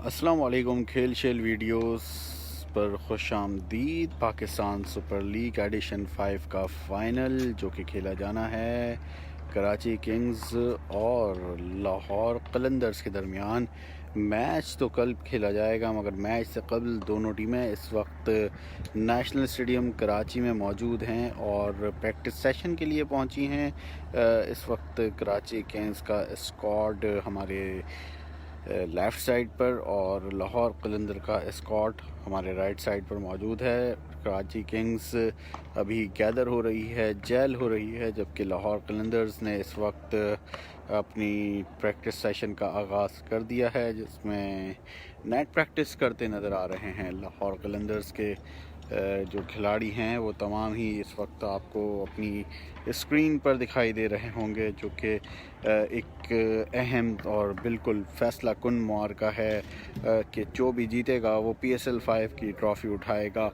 अस्सलाम वालेकुम। खेल शेल वीडियोस पर खुश आमदीद। पाकिस्तान सुपर लीग एडिशन 5 का फ़ाइनल जो कि खेला जाना है कराची किंग्स और लाहौर कलंदर्स के दरमियान। मैच तो कल खेला जाएगा, मगर मैच से कबल दोनों टीमें इस वक्त नेशनल स्टेडियम कराची में मौजूद हैं और प्रैक्टिस सेशन के लिए पहुंची हैं। इस वक्त कराची किंग्स का स्क्वाड हमारे लेफ़्ट साइड पर और लाहौर कलंदर का स्क्वाड हमारे राइट साइड पर मौजूद है। कराची किंग्स अभी गैदर हो रही है, जेल हो रही है, जबकि लाहौर कलंदर्स ने इस वक्त अपनी प्रैक्टिस सेशन का आगाज़ कर दिया है, जिसमें नेट प्रैक्टिस करते नज़र आ रहे हैं। लाहौर कलंदर्स के जो खिलाड़ी हैं वो तमाम ही इस वक्त आपको अपनी स्क्रीन पर दिखाई दे रहे होंगे, जो कि एक अहम और बिल्कुल फ़ैसला कुन मुआरका है कि जो भी जीतेगा वो PSL 5 की ट्रॉफ़ी उठाएगा।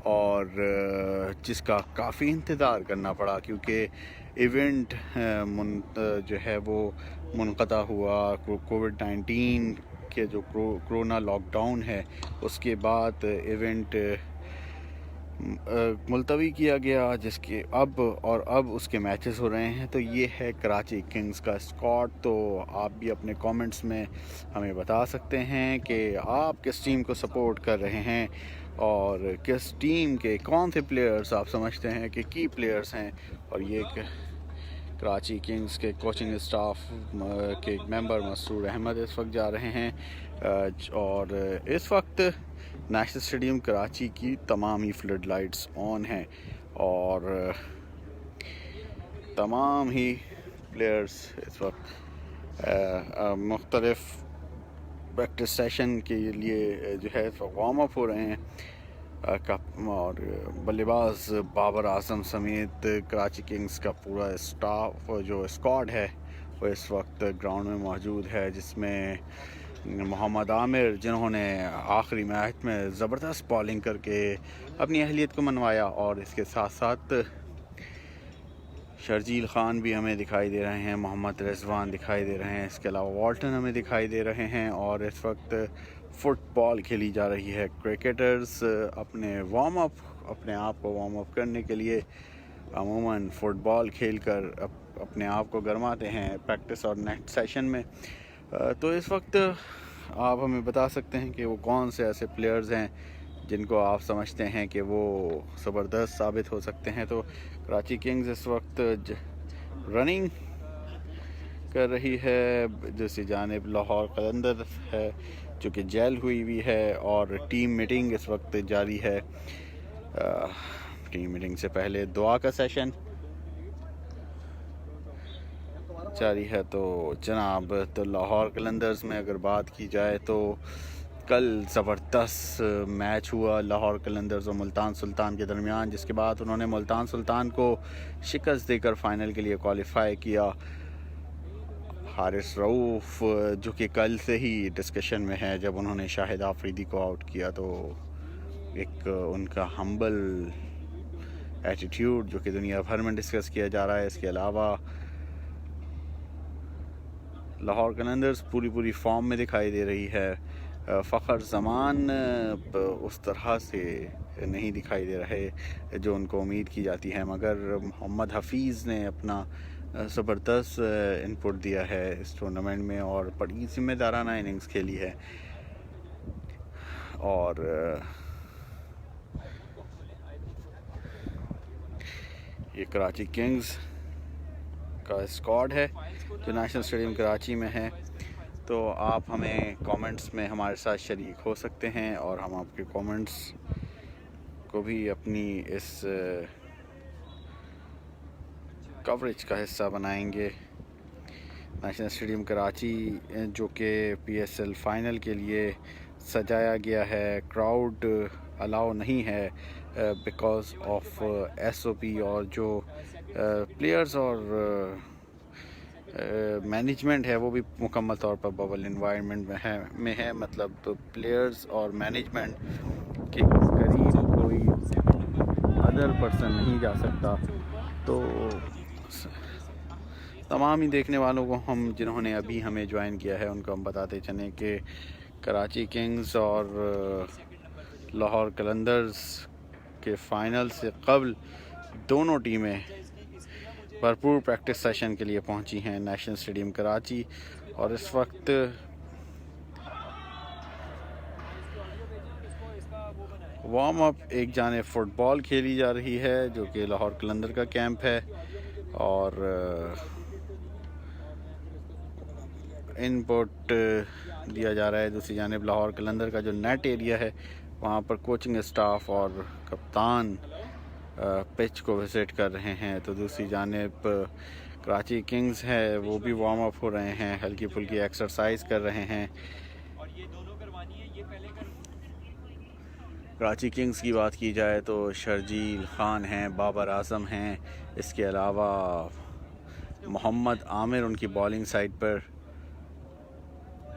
और जिसका काफ़ी इंतज़ार करना पड़ा, क्योंकि इवेंट जो है वो मुनक़ता हुआ कोविड-19 के जो कोरोना लॉकडाउन है उसके बाद इवेंट मुलतवी किया गया, जिसके अब उसके मैचेस हो रहे हैं। तो ये है कराची किंग्स का स्क्वाड। तो आप भी अपने कमेंट्स में हमें बता सकते हैं कि आप किस टीम को सपोर्ट कर रहे हैं और किस टीम के कौन से प्लेयर्स आप समझते हैं कि की प्लेयर्स हैं। और ये कराची किंग्स के कोचिंग स्टाफ के मेंबर मसूद अहमद इस वक्त जा रहे हैं और इस वक्त नेशनल स्टेडियम कराची की तमाम ही फ्लड लाइट्स ऑन हैं और तमाम ही प्लेयर्स इस वक्त मुख्तलिफ प्रैक्टिस सेशन के लिए जो है वार्म अप हो रहे हैं। और बल्लेबाज बाबर आजम समेत कराची किंग्स का पूरा स्टाफ जो स्क्वाड है वो इस वक्त ग्राउंड में मौजूद है, जिसमें मोहम्मद आमिर, जिन्होंने आखिरी मैच में ज़बरदस्त बॉलिंग करके अपनी अहलियत को मनवाया, और इसके साथ साथ शर्जील ख़ान भी हमें दिखाई दे रहे हैं, मोहम्मद रिजवान दिखाई दे रहे हैं, इसके अलावा वॉल्टन हमें दिखाई दे रहे हैं। और इस वक्त फ़ुटबॉल खेली जा रही है। क्रिकेटर्स अपने आप को वार्म अप करने के लिए अमूमन फ़ुटबॉल खेलकर अपने आप को गरमाते हैं प्रैक्टिस और नेट सेशन में। तो इस वक्त आप हमें बता सकते हैं कि वो कौन से ऐसे प्लेयर्स हैं जिनको आप समझते हैं कि वो ज़बरदस्त साबित हो सकते हैं। तो कराची किंग्स इस वक्त रनिंग कर रही है, दूसरी जानिब लाहौर कलंदर है जो कि जेल हुई है और टीम मीटिंग इस वक्त जारी है। टीम मीटिंग से पहले दुआ का सेशन जारी है। तो जनाब, तो लाहौर कलंदर्स में अगर बात की जाए तो कल ज़बरदस्त मैच हुआ लाहौर कलंदर्स और मुल्तान सुल्तान के दरमियान, जिसके बाद उन्होंने मुल्तान सुल्तान को शिकस्त देकर फ़ाइनल के लिए क्वालिफ़ाई किया। हारिस रऊफ़ जो कि कल से ही डिस्कशन में है, जब उन्होंने शाहिद आफरीदी को आउट किया, तो एक उनका हम्बल एटीट्यूड जो कि दुनिया भर में डिस्कस किया जा रहा है। इसके अलावा लाहौर कलंदर्स पूरी फॉर्म में दिखाई दे रही है। फ़खर ज़मान उस तरह से नहीं दिखाई दे रहे जो उनको उम्मीद की जाती है, मगर मोहम्मद हफीज़ ने अपना ज़बरदस्त इनपुट दिया है इस टूर्नामेंट में और बड़ी ज़िम्मेदाराना इनिंग्स खेली है। और ये कराची किंग्स का स्क्वाड है जो नेशनल स्टेडियम कराची में है। तो आप हमें कमेंट्स में हमारे साथ शरीक हो सकते हैं और हम आपके कमेंट्स को भी अपनी इस कवरेज का हिस्सा बनाएंगे। नेशनल स्टेडियम कराची जो कि PSL फ़ाइनल के लिए सजाया गया है, क्राउड अलाउ नहीं है बिकॉज ऑफ SOP और जो प्लेयर्स और मैनेजमेंट है वो भी मुकम्मल तौर पर बबल इन्वायरमेंट में है मतलब प्लेयर्स और मैनेजमेंट के करीब कोई अदर पर्सन नहीं जा सकता। तो तमाम ही देखने वालों को हम जिन्होंने अभी हमें ज्वाइन किया है उनको हम बताते चलें कि कराची किंग्स और लाहौर कलंदर्स के फ़ाइनल से कबल दोनों टीमें भरपूर प्रैक्टिस सेशन के लिए पहुंची हैं नेशनल स्टेडियम कराची। और इस वक्त वार्म अप एक जाने फुटबॉल खेली जा रही है जो कि लाहौर कलंदर का कैंप है और इनपुट दिया जा रहा है। दूसरी जानिब लाहौर कलंदर का जो नेट एरिया है वहाँ पर कोचिंग स्टाफ और कप्तान पिच को विज़िट कर रहे हैं। तो दूसरी जानिब कराची किंग्स है वो भी वार्म अप हो रहे हैं, हल्की फुल्की एक्सरसाइज कर रहे हैं। कराची किंग्स की बात की जाए तो शर्जील ख़ान हैं, बाबर आज़म हैं, इसके अलावा मोहम्मद आमिर उनकी बॉलिंग साइड पर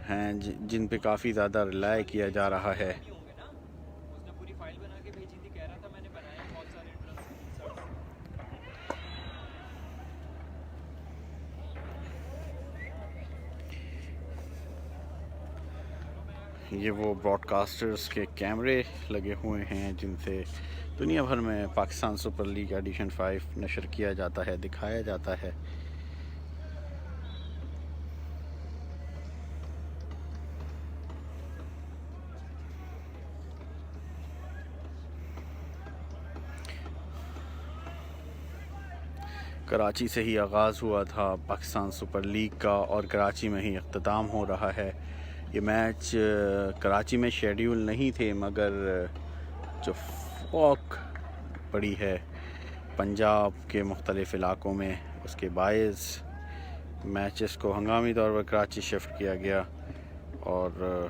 हैं जिन पे काफ़ी ज़्यादा रिलाय किया जा रहा है। ये वो ब्रॉडकास्टर्स के कैमरे लगे हुए हैं जिनसे दुनिया भर में पाकिस्तान सुपर लीग एडिशन 5 नशर किया जाता है, दिखाया जाता है। कराची से ही आगाज़ हुआ था पाकिस्तान सुपर लीग का और कराची में ही अख्ताम हो रहा है। ये मैच कराची में शेड्यूल नहीं थे मगर जो फॉग पड़ी है पंजाब के मुख्तलिफ़ इलाक़ों में उसके बायस मैचेस को हंगामी तौर पर कराची शिफ्ट किया गया और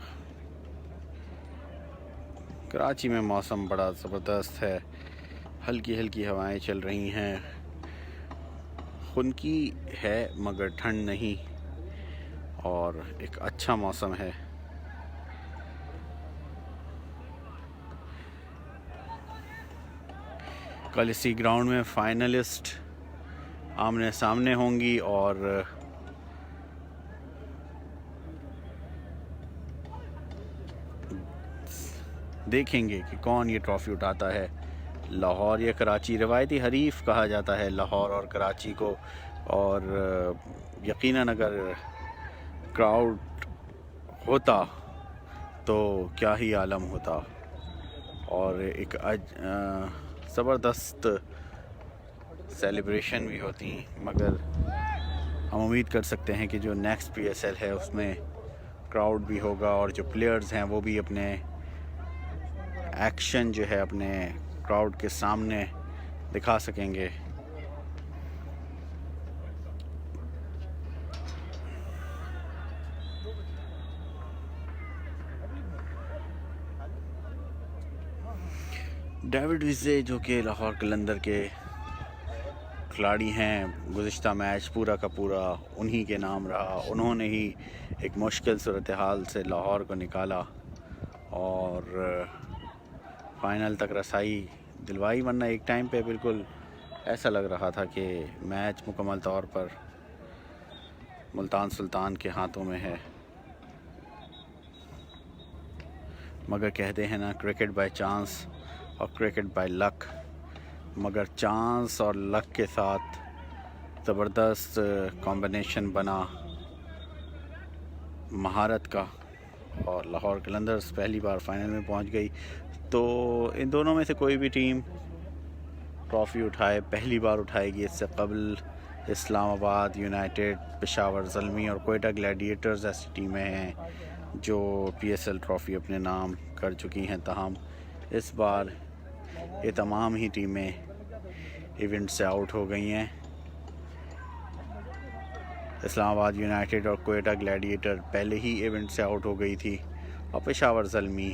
कराची में मौसम बड़ा ज़बरदस्त है, हल्की हल्की हवाएं चल रही हैं, खुनकी है मगर ठंड नहीं और एक अच्छा मौसम है। कल इसी ग्राउंड में फाइनलिस्ट आमने सामने होंगी और देखेंगे कि कौन ये ट्रॉफ़ी उठाता है, लाहौर या कराची। रिवायती हरीफ कहा जाता है लाहौर और कराची को और यकीनन अगर क्राउड होता तो क्या ही आलम होता और एक ज़बरदस्त सेलिब्रेशन भी होती। मगर हम उम्मीद कर सकते हैं कि जो नेक्स्ट PSL है उसमें क्राउड भी होगा और जो प्लेयर्स हैं वो भी अपने एक्शन जो है अपने क्राउड के सामने दिखा सकेंगे। डेविड विज़े जो कि लाहौर कलंदर के खिलाड़ी हैं, गुज़िश्ता मैच पूरा का पूरा उन्हीं के नाम रहा। उन्होंने ही एक मुश्किल सूरत हाल से लाहौर को निकाला और फ़ाइनल तक रसाई दिलवाई, वरना एक टाइम पे बिल्कुल ऐसा लग रहा था कि मैच मुकम्मल तौर पर मुल्तान सुल्तान के हाथों में है। मगर कहते हैं ना, क्रिकेट बाय चांस और क्रिकेट बाय लक, मगर चांस और लक के साथ ज़बरदस्त कॉम्बिनेशन बना महारत का और लाहौर कलंदर्स पहली बार फाइनल में पहुंच गई। तो इन दोनों में से कोई भी टीम ट्रॉफ़ी उठाए पहली बार उठाएगी। इससे कबल इस्लामाबाद यूनाइटेड, पेशावर ज़ल्मी और कोयटा ग्लैडिएटर्स ऐसी टीमें हैं जो PSL ट्रॉफ़ी अपने नाम कर चुकी हैं। ताहम इस बार ये तमाम ही टीमें इवेंट से आउट हो गई हैं। इस्लामाबाद यूनाइटेड और कोयटा ग्लैडिएटर पहले ही इवेंट से आउट हो गई थी और पेशावर ज़ल्मी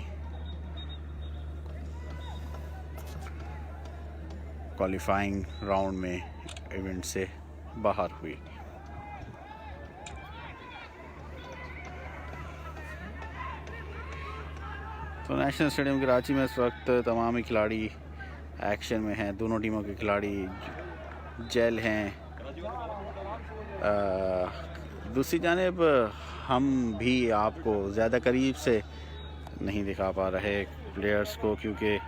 क्वालिफाइंग राउंड में इवेंट से बाहर हुई। तो नेशनल स्टेडियम कराची में इस वक्त तमाम ही खिलाड़ी एक्शन में हैं। दोनों टीमों के खिलाड़ी जेल हैं। दूसरी जानिब हम भी आपको ज़्यादा करीब से नहीं दिखा पा रहे प्लेयर्स को, क्योंकि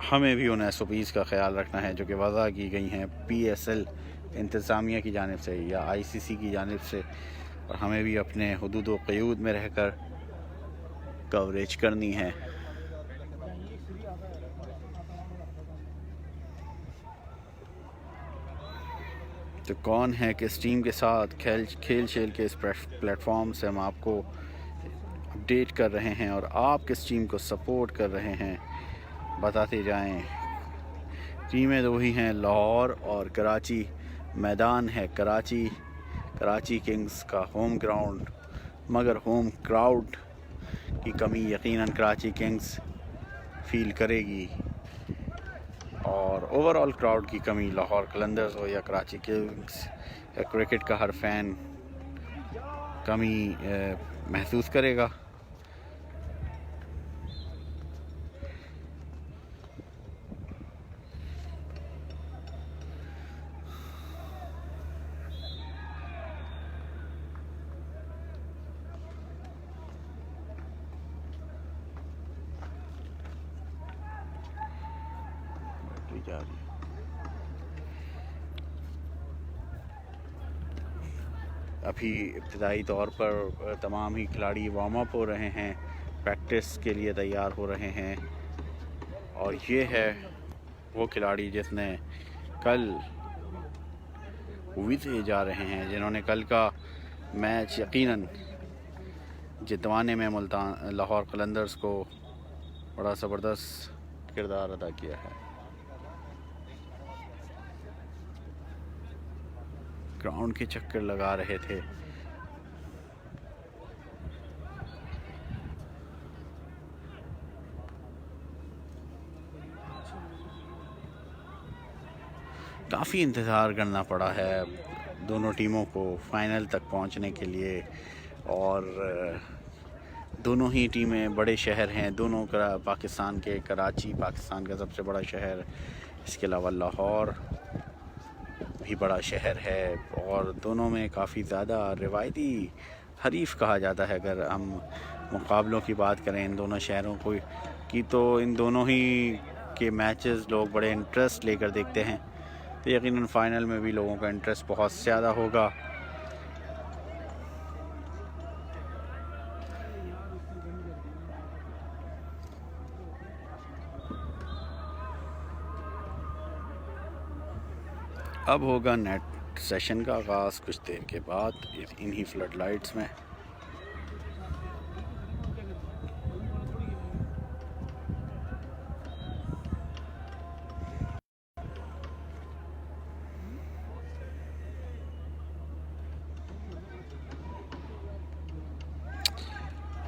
हमें भी उन SOPs का ख्याल रखना है जो कि वज़ा की गई हैं PSL इंतज़ामिया की जानिब से या ICC की जानिब से, और हमें भी अपने हुदूद व क़यूद में रहकर कवरेज करनी है। तो कौन है किस टीम के साथ खेल शेल के इस प्लेटफॉर्म से हम आपको अपडेट कर रहे हैं, और आप किस टीम को सपोर्ट कर रहे हैं बताते जाएं। टीमें दो ही हैं, लाहौर और कराची। मैदान है कराची किंग्स का होम ग्राउंड, मगर होम क्राउड की कमी यकीनन कराची किंग्स फील करेगी, और ओवरऑल क्राउड की कमी लाहौर कलंदर्स हो या कराची किंग्स या क्रिकेट का हर फैन कमी महसूस करेगा। जा रही है अभी इब्तदाई तौर पर तमाम ही खिलाड़ी वार्म अप हो रहे हैं, प्रैक्टिस के लिए तैयार हो रहे हैं, और ये है वो खिलाड़ी जिसने कल विदेश जा रहे हैं, जिन्होंने कल का मैच यकीनन जितवाने में मुल्तान लाहौर कलंदर्स को बड़ा ज़बरदस्त किरदार अदा किया है। ग्राउंड के चक्कर लगा रहे थे। काफ़ी इंतज़ार करना पड़ा है दोनों टीमों को फाइनल तक पहुंचने के लिए, और दोनों ही टीमें बड़े शहर हैं। दोनों पाकिस्तान के, कराची पाकिस्तान का सबसे बड़ा शहर, इसके अलावा लाहौर भी बड़ा शहर है, और दोनों में काफ़ी ज़्यादा रिवायती हरीफ कहा जाता है। अगर हम मुकाबलों की बात करें इन दोनों शहरों को की, तो इन दोनों ही के मैचेस लोग बड़े इंटरेस्ट लेकर देखते हैं, तो यकीनन फ़ाइनल में भी लोगों का इंटरेस्ट बहुत ज़्यादा होगा। अब होगा नेट सेशन का आगाज़ कुछ देर के बाद इन्हीं फ्लड लाइट्स में।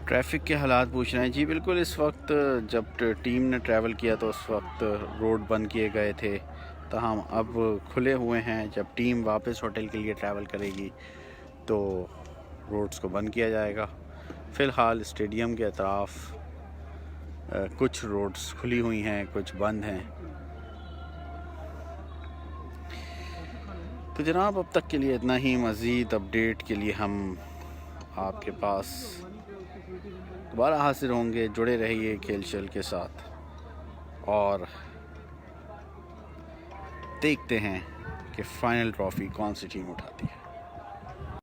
ट्रैफिक के हालात पूछ रहे हैं जी। बिल्कुल, इस वक्त जब टीम ने ट्रैवल किया तो उस वक्त रोड बंद किए गए थे, ताहम अब खुले हुए हैं। जब टीम वापस होटल के लिए ट्रैवल करेगी तो रोड्स को बंद किया जाएगा। फ़िलहाल स्टेडियम के अतराफ़ कुछ रोड्स खुली हुई हैं, कुछ बंद हैं। तो जनाब, अब तक के लिए इतना ही। मज़ीद अपडेट के लिए हम आपके पास दोबारा हाजिर होंगे। जुड़े रहिए खेल शेल के साथ, और देखते हैं कि फ़ाइनल ट्रॉफ़ी कौन सी टीम उठाती है।